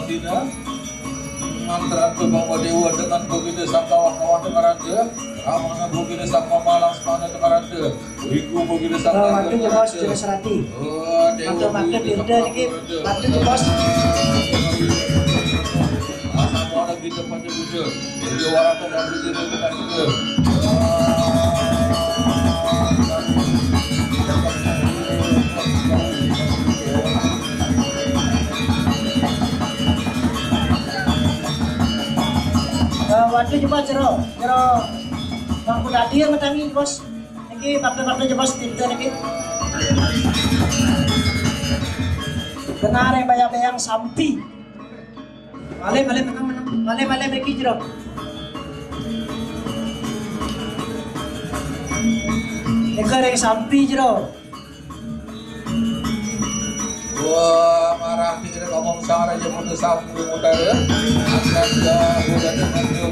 Dina antara Bapak Dewa dengan begitu sang kawan-kawan tekaranda Ramana begitu sang Mamalang Semana tekaranda Wiku begitu sang Waktu itu bos jelas serati. Waktu waktu tirda lagi. Waktu itu bos. Asam orang kita pada buda Jadi orang tu nak begitu tekaranda Waktu coba jero bangku dadir matami bos. Lagi waktu bos tirda lagi. Benar yang bayang-bayang sampi. Male lagi jero. Negara yang sampi jero. Wah, marah kita ngomong sama aja putus sambung utara. Akan udah dengan gitu.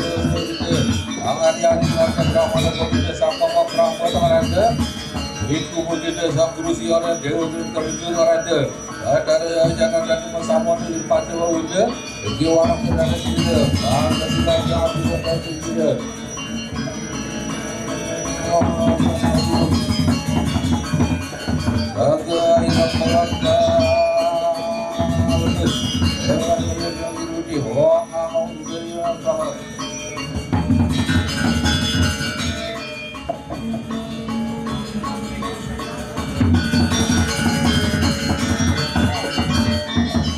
Angan yang dilakukan kamu begitu sama perang ada. Itu begitu sama Rusia dan Dewa itu ada. Ada jangan lagi bersama di pada udah. Dia orang kita ada juga. Ada juga yang ada juga. Agak ingat melanda.